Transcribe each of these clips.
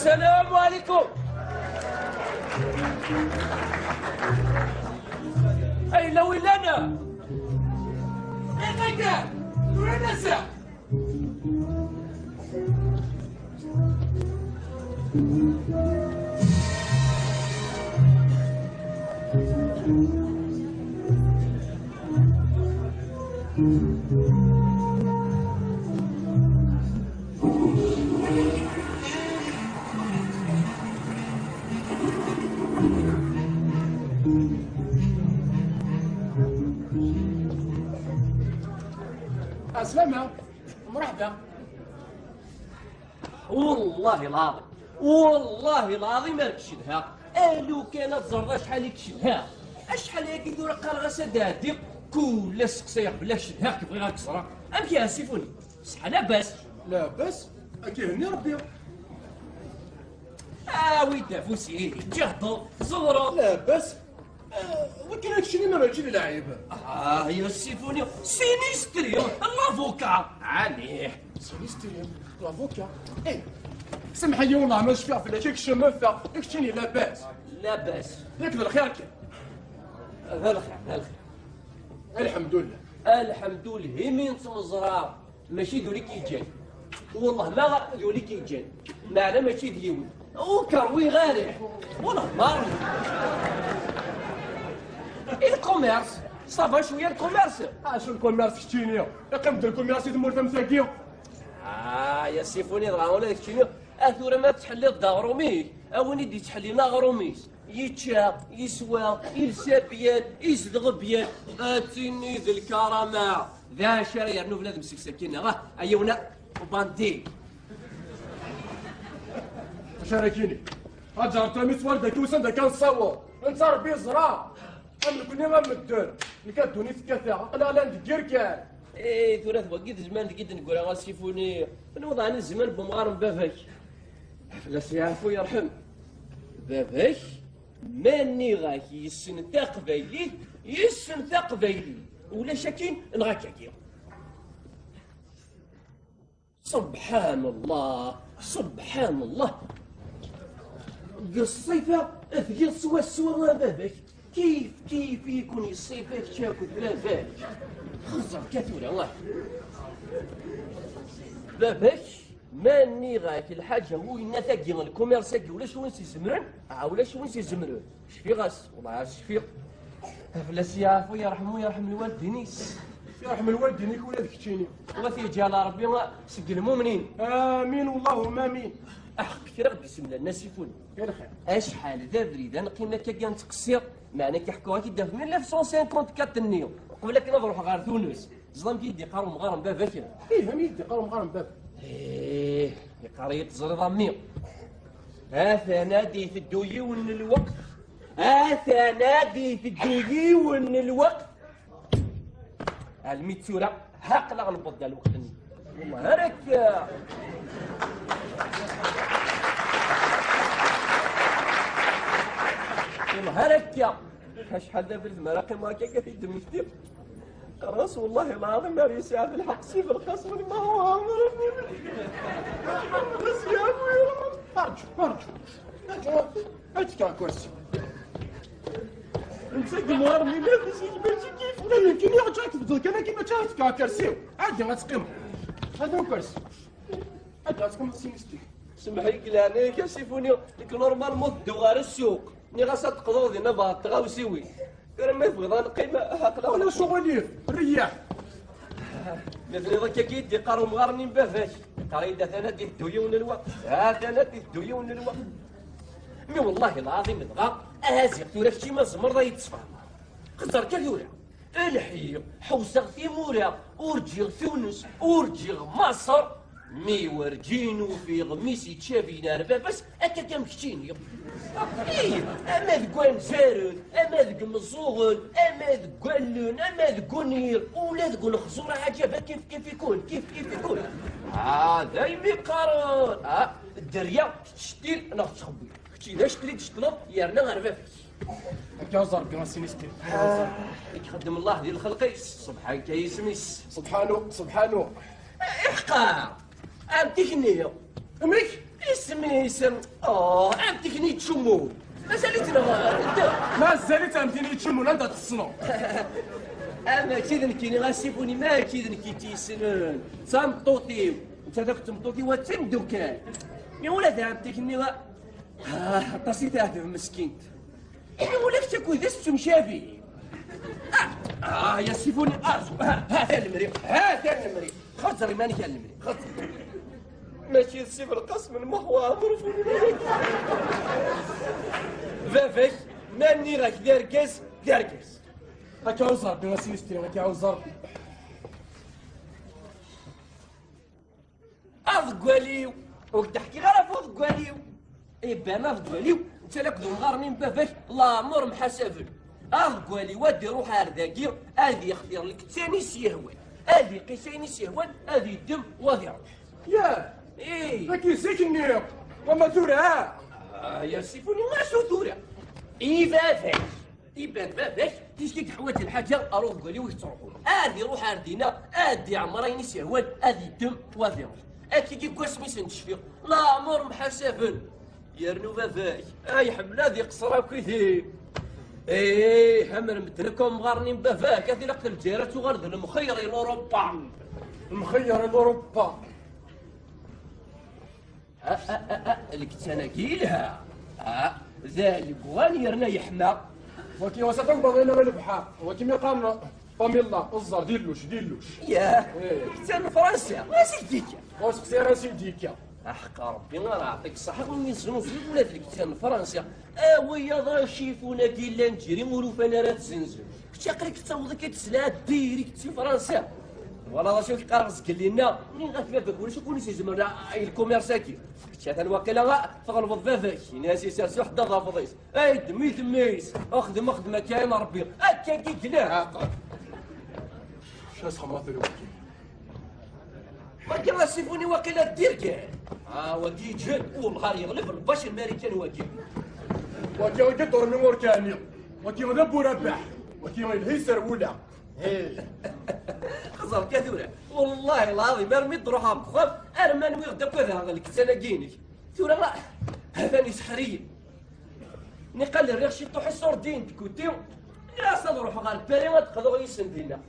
السلام عليكم. اي لو انا ايه وين نسى سلامة مرحبا. والله العظيم ما ركشدها. لو كانت زرده شحال يكشدها. شحال هيك يدور قرغسه دادي كل سقسيه بلا شدها كيف غير كسرها. امشي اسيفوني صح لاباس. لاباس اكيهني ربي. ويدا فوسي جهضوا زوروا لاباس. ولكن هادشي اللي ما مالش لعيب. يا سيفوني سينيستري لافوكا عليه سينيستري لافوكا. سمح لي والله ما نشفع في هذاك الشمافة اكتشيني لاباس. لاباس ياك الخير كان. الخير الحمد لله. الحمد لله مين تمزرع ماشي ذولي كيجان. والله ما ذولي كيجان معنا ماشي ديوي وكروي غارح والله ما الكوميرس صافا شويه الكوميرس. شو الكوميرس كتيني قيمة الكوميرس يدمر فم ساكيو. يا سيفوني ضرعونا كتيني اثورا ما تحلي الداغرومي وين يدي تحلي لاغروميس يتشا يسوى يلسى بيان يزدغ بيان اتيني ذي الكرامة ذا شارع نوف لازم سكسكينة راه ايونا وباندي شاركيني هاجر انت مسوار داك وسن داك نصور انت ربي زرا املكني ما مدور نكدوني في كثا لا ندير كان. ثلاث وقيت زمان قد نقول غا سيفوني نوضع انا الزمان بمغارم بافاك لا سيعرفو يرحم بافاك ماني غاك يسن تا قبايلي ولا شاكين نغاك كاكيا. سبحان الله الصيفة ثقيل سوا باباك كيف يكون الصيفة تاكل باباك خزر كثيرة واحد باباك ماني غاك الحاجة هو إنا ثاقي الكوميرساكي ولا شو نسي زمرون شفي غاس والله شفي فلاس يعرفو يرحم الوالدينيس يرحم الوالدينيك ولاد كتيني وفي جال ربي سق المؤمنين امين اللهم امين. كثير بسم الله الناس يفون غير خير. اشحال ذا بريد انا قيمنا كان تقصير معنى كيحكوها كي داف من 1954 النيو قبل كي نروح غير تونس زلام كي يدي قارو مغارم بابا كذا. هم يدي قارو مغارم بابا. قرية زري ضمير نادي في الديون الوقت نادي في الديون الوقت الميتسورة هاقلا غنبض الوقت والله هاك والله هاك شحال دابا المراقي ما هكاك في الدم كثير راس والله العظيم ما يساعد الحق سيف الخصم ما هو عامر بس يا ابوي ارجو كرسي نسق مغرمي لابس ماشي كيف يمكن يرجعك تبدل انا كيما تعرف كرسي عادي غتقيم هذا هو كرسي عادي غتقيم سينستي. سمح لي كلاني كاسيفوني ديك نورمالمون دو غير السوق ني غاسا تقضوا دينا باط غاوسيوي غير ما يبغي نقيم هاكلا ولا شغلير الرياح مثل هذاك كيدي قارو مغارنين بافاش قريده ثلاث ديال الديون الوقت ثلاث الديون الوقت مي والله العظيم دغا ازيق ولا شي ما زمر يتصفى خسر كاليولا الحي حوسغ في مورا ورجيغ تونس ورجيغ مصر مي ورجينو في غميس يتشافينا ربا بس هكا كمشتيني اما ذكوان زارد اما ذك مزوغل اما ذكوالون اما ذكونير ولا ذكون خزورة عجبة كيف يكون هذا يمي قارون الدريا تشتيل انا تخبي اذا شتري تشتلو يرنا غير فافيس هكا زرق راسينيستي يخدم الله ديال الخلق سبحان كيسميس سبحانه احقا انت شنو امك اسم عندك نيت شمول مازالتنا ما زالت امتيني تشمون انت تصنو. اما كذا كيني غاسيبوني ما كذا كي تيسنن تمطوطيو انت ذاك تمطوطي وتندوكان يا ولاد عمتك اني طاسي تاعته مسكين يا ولاد تاكو ذا السمشافي يا سيفوني هذا المري هذا المري خزري ماني كان المري خزري ماشي السيف القسم المحور ظرفوني فافك ماني راك داركس راك عاوز ربي غاسي يستري راك عاوز ربي. أضقاليو وتحكي غير فوق قاليو إبان أضقاليو أنت لك ذو مغارنين بافاش لا مر محاسبن أضقالي ودي روح هرداكي هذي يختار لك ثاني سيهوان هذي قيسين سيهوان هذي دم وهذي روح ياه إيه راك يسكني وما ثورة يا سيفوني ما شو ثورة إيه فافاش إبان فافاش تشتيك حوات الحاجة أروح قالي وش تروحون هذي روح هردينا هذي عمرين سيهوان هذي دم وهذي روح أكيد كواس ميسن تشفيق لا مر محاسبن يرنو فافاي أي حمل هذي قصرة وكذي إيه همر مدركم مغارنين بافاك هذي لقت الجيرة وغرد المخير الأوروبا المخير الأوروبا الكتناكيلها ذا البوان يرنا يحمى وكي وسطك بغينا من البحر وكي قال فاميلا الزر ديلوش ياه كتان فرنسا ما سيديكا واش خسيرة سيديكا حق ربي الله يعطيك الصحة ويزنو في ولاد الكتان فرنسا ويا ضا شيفونا كي نجري مولوفانا راه تزنزل كنتي قريك تصوض كتسلا ديري كنتي فرنسا والله شوف قارص قال لنا منين غتبابك ولا شكون يزمر الكوميرساكي كنت هذا الوكيله تغلبط باباك ناسي سيرسي وحده ضافضيس اي دمي دميس خدمه كاين ربي هكا كي كلا شاس خماط الوكيل ما كان سيفوني وكيله دير كاع وكي جد والنهار يغلب الباش الامريكان وكيل وكي دور من موركانيا وكي غدا رباح وكي الهيسر ولا خزر كثورة والله العظيم ارميت روحها بخاف ارمى نوي غدا كذا الكتانه كيني ثورة لا هذا سحريين نقال الريخ شي طوح السوردين تكوتيو يا صاد روح غير باري ما تقدروا يسندينا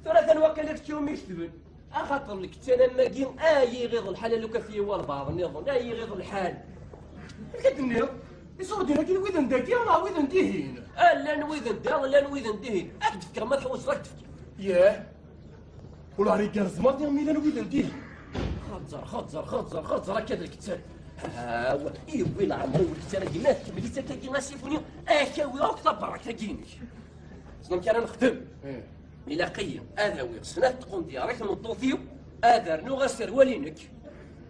ثورة ثاني لك تشوم يكتبن اخاطر الكتانه ماكين يغيظ الحال لو كفيه والبعض النظام يغيظ الحال كتنيو يصوردينا كي ويذن داكي ولا ويذن ديهين لا نويذن دا لا نويذن دهين اكتفكر ما تحوس راك تفكر ياه ولا ريكار زمان يا ميلان ويذن ديهين خضزر هكذا الكتان ايه ويلا عمرو الكتانه ديما تكملي تاكي ما سيفوني كاوي راك تبرك تاكيني شنو كان نخدم الى قيم هذا وي خصنا تقوم ديالك نطوفيو هذا رنو غسر ولينك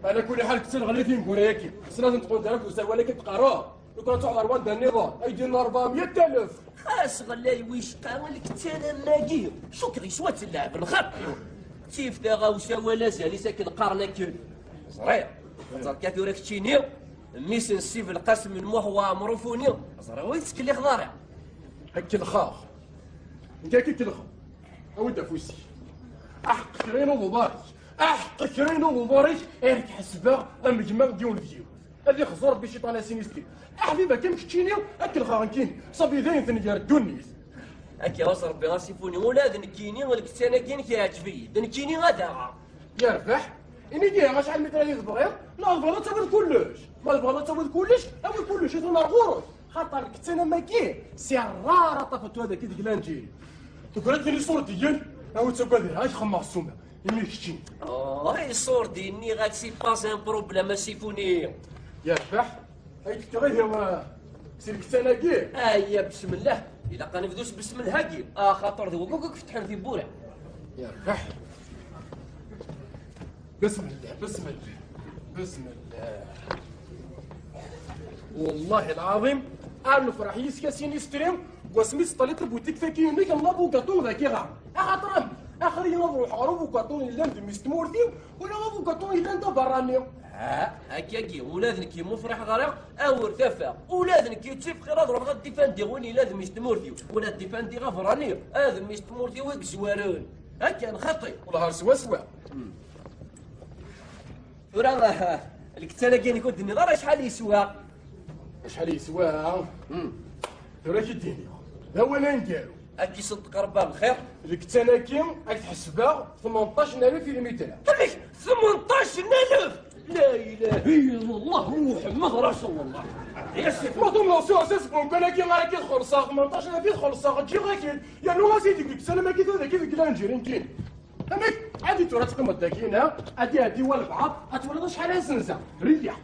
على كل حال كتر غليتي نقول هيك خصنا لازم تقول دارك وسوالك تقرا لو كان تعرف وان النظام يدير 400,000 خاص غلاي ويش قاول كتانا ماكير شو كذي شوات اللعب الخط كيف دا غاوسا ولا زالي ساكن قارنا كل صغير صار كثورك تشينيو ميسن السيف القسم من محوى مروفونيو صار ويتك اللي خضارع هك الخاخ انت كيك الخاخ اود فوسي احق كرينو مبارك احق كرينو مبارك ارك حسبه امجمع ديون فيو هذه خزر بشيطان سينيستي حبيبه كم كتشينيو هك الخاخ كين صبي ذين ثنيار الدنيس هكا وصل ربي غاسيفوني ولا ذنكيني ولا كتانا كين كيعجبي ذنكيني غدا يربح إني جاي شحال مثلا يبغي لا البغلا تاخذ كلش ما البغلا تاخذ كلش أو كلش يطلع غورس خاطر كنت انا ما كاين سي رارا طفت هذا كي ديك تقول لي صور ديال او تقول هاي خمار السومه يمي كشتي هاي صور ديني غاد سي باس ان بروبليم سيفوني يربح هاي كتغير سي كتانا كي يا بسم الله الا قنفدوش بسم الله كي خاطر ذوقك فتحنا في بورع يربح بسم الله بسم الله بسم الله والله العظيم انا فرح يسكاسين يستريم واسمي سطليت بوتيك ثاكي ميك الله بو كاطون ذاكي غا خاطر اخر ينظروا حارو بو كاطون اللي لاند مستمورتي ولا بو كاطون اللي لاند براني هكاكي ولادن كي مفرح غير او ارتفع ولادن كي تشوف خير اضرب غا ديفاندي وني لازم يستمورتي ولا ديفاندي غفراني لازم يستمورتي ويك زوارون هكا نخطي والله سوا سوا وراه الكتانة كاين يكون النظام شحال يسوى؟ شحال يسوى؟ ترى كي ديني هو انا نديرو اكي صدق رباه بالخير. الكتانة كيم راك تحسبها 18,000 كيلومتر. خليك 18,000. لا اله الا الله محمد رسول الله. يا سيدي ما تملصوا اساس ممكن كي غير كيدخل صاغ 18,000 يدخل صاغ تجي غير كي يعني هو سيدي ديك السنه ما كيف هذا كيف لا نجري نجي هذاك عادي ترى تقوم داكينا عادي هو البعض غتولد شحال سنسه ريح.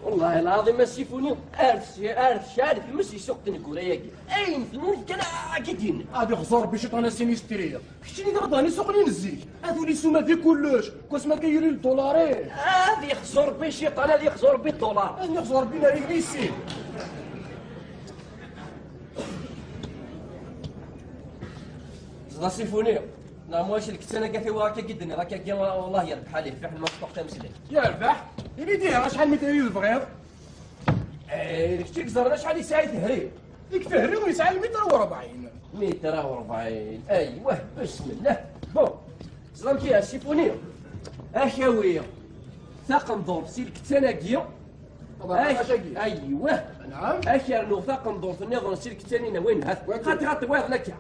والله العظيم السيفوني ارش عارف ماشي سوق تنكوراياكي اين في المول كان كيدين غادي خزر بشيطانه سينيستريه كشتي غادي سوق لي نزيك هذو لي سوما في كلش كوس ما كاين الدولارين هذه يخزر بشيطان هذه يخزر بالدولار هذه يخزر بينا ريكليسي. زغا سيفوني لا واش الكتانه كافي وراك كيدني راك كي والله يربح عليه في واحد المنطقه تمسلي يربح اللي ديها شحال من تايل البغيض. ديك الشيء كزرنا شحال يساعد تهريب ديك تهري ويسعى 140 140. ايوه بسم الله. بون زلام كي السيفوني اخاويه ثاق ندور سي الكتانه كيا ايوه نعم اخر نو ثاق ندور في النظر سي الكتانين وين هات غات واحد لك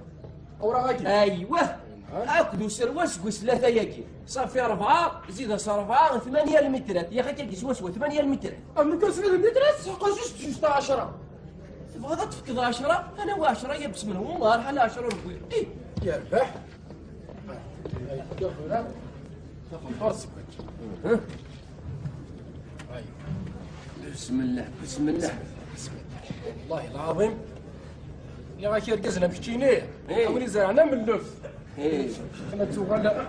اوراق ايوه اكدو سرواس كوس ثلاثه ياكي صافي 4 زيد 4 8 المترات يا اخي كي سوا 8 المترات اما كاس 8 المترات تبقى جوست 10 تبغى تفقد 10 انا و10 يبس منهم والله راح على 10 ونقول ايه يربح فرصك بسم الله بسم الله والله العظيم اللي غا كيركزنا بشتينيه ولي زرعنا من اللف انا توغال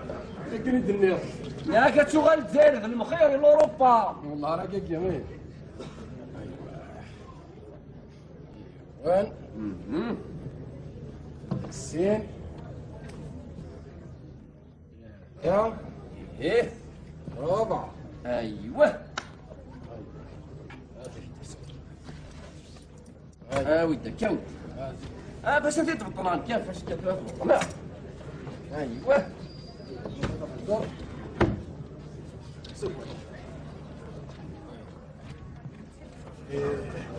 لكن الدنيا يا كتوغال الجزائر في المخير لاوروبا والله راه جميل. وين السين يا ايه رابع ايوه ودك يا ودي باش انت تبطلان كيفاش تبطلان ايوه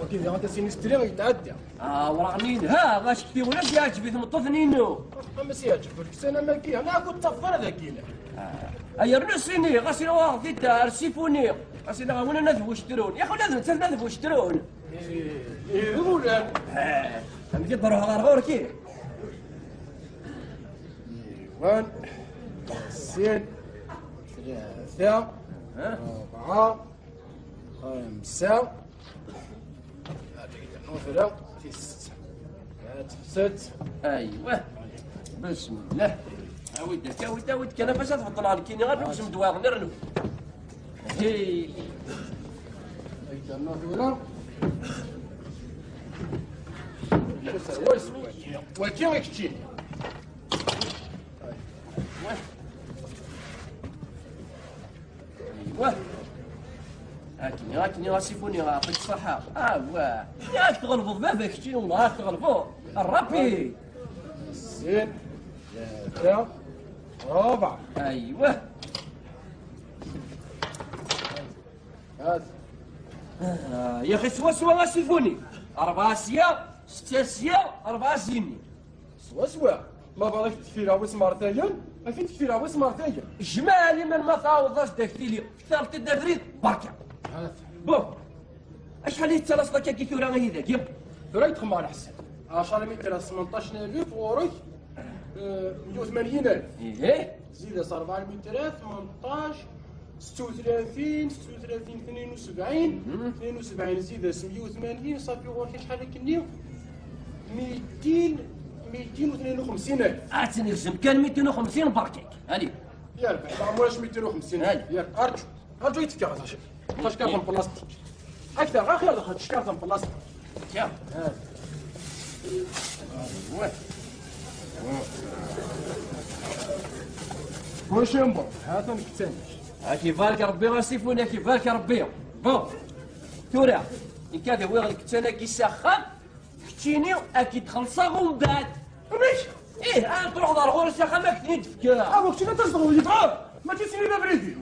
وكيف انت سينستري يتعدى ورانين ها باش كثير ولا يعجبك مطفنينو اما سيعجبك انا ما كي انا كنت طفر ذاك ايا رنسيني غاسي واخدي دار سيفوني غاسي وين نذبو شترون يا اخي لازم نذبو شترون ايه ولا هم تروح غير كي وين سين ثلاثة أربعة خمسة ست ايوه بسم الله ودك انا باش تفضل على كيني غير باش مدواغ نرنو هي وكيف راك تجيني ايوه هاكني غاسيفوني غاعطيك الصحة واه ياك تغلبوا باباك شتي والله راك تغلبوا الربي زين ثلاثة رابعة ايوه يا اخي سوا غاسيفوني 4 سيا 6 سيا 4 سيني سوا ما بالك تكفيرها ويس مرتين ما فين تكفيرها ويس مرتين جمالي من ما تعوضاش داك تيلي اختار تدافريد بركه بون اشحال يتلاص لك كي ثورة غير ذاك يب ثورة يتخمى على حساب 10 متر 18,000 وروك 180,000 ايه زيد 4 متر 18 36 72 زيد 180 صافي وراك شحال كني 252,000 اعتني الجم كان 250 بركيك هاني يربح ما عمرهاش 250,000 يربح ارجو يتفكر هذا واش كارطون بلاستيك اكثر غير خير دخلت كارطون بلاستيك يا واش ينبر هذا نكتاني كيفالك ربي غاسيفونا كيفالك ربي بون ثورة إن كان هو الكتانة كيسخن كتيني أكيد خلصا ومن بعد ماشي إيه تروح دار غور السخن ما كتني تفكر وقت ما تصدقوا يتعب ما تيسيني لا بريدي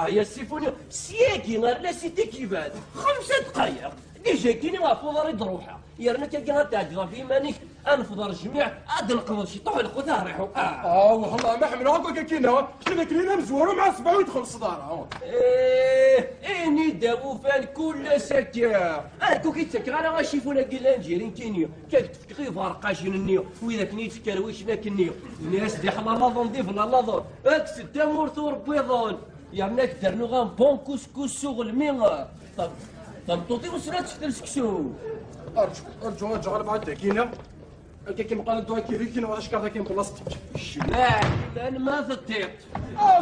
يا سيفوني سياكي غير لا سيتي كيفات 5 دقايق ديجا كيني غافو ريد روحها يرنا كي غتعجر في مانيك انفض الجميع عاد نقض شي طول الخذها ريحو والله ما حمل هكا كينا شنو كلينا مزورو مع 7 ويدخل الصداره اني داو فان كل سكر اكو كي تسكر انا غاشيفونا قلا نجيرين كينيو كيف تفكري فرقاشين النيو واذا كني تفكرويش لا كنيو الناس ديال لاظون ديف لاظون اكس تامور ثور بيضون يا درنو غان بون كوسكوس شغل مين طب توطي وسرات في سكسو ارجو على بعد كينا كيما قال الدواء كيريكين واش كارتا كاين بلاستيك شمال لان ما ثطيت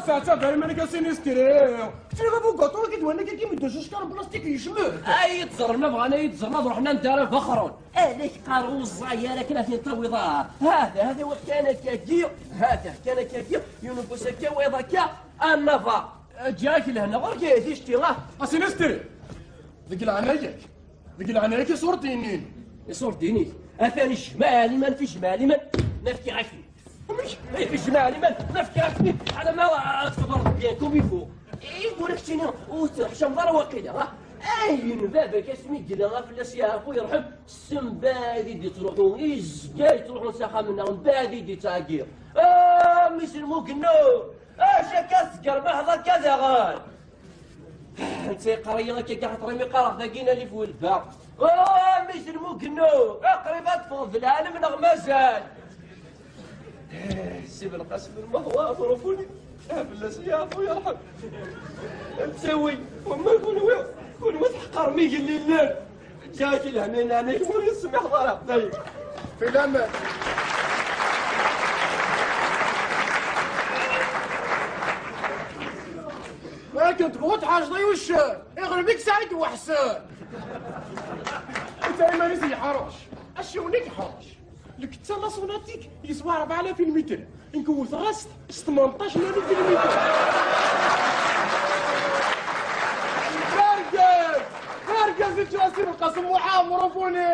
ساعتها دايما انا كاسيني ستريو كثير غابو كاطور كيدوانا كيما يدوش كار بلاستيك يشمل يتزرنا بغانا يتزرنا رحنا ندار فخرون هذاك قاروزه يا لك لا تطويضات هذا وكان كاكي هذا كان كاكي يونبوس كاويضا كا النفا جاك لهنا غير كيديش تيغا اسيني ستريو ذيك العنايك صورتينين صورتيني أثاني شمالي من في شمالي من نفكي عشني في شمالي من نفكي عشني على ما أتفضل بيان كوم يفو يقول لك شنو وتحشم ضر وقيلة أين بابك اسمي كذا غافل يا أخوي يرحم السم بادي دي تروحون إزكاي تروحون ساخة منهم بادي دي تاقير ميسر موكنو شكا ما هذا كذا غال انت قريه كي قاعد ترمي قرف ذاكينا اللي فوق الباب مش الممكنو قريبا تفوز في العالم مازال سيب القسم المهوى ظروفوني بالله يا اخويا يرحم نسوي وما يكون تحقر مي قال لي الليل جاك لهنا انا يقول يسمح ضرب طيب في الامان ما كنت قوت حاجضي وش يغلبك سعيد وحسان انت ما نزي حراش اشونيك حراش لك تسمى صوناتيك يسوى 4000 متر نكوث غاست 18000 متر فرقز انتو اسير القسم وعام ورفوني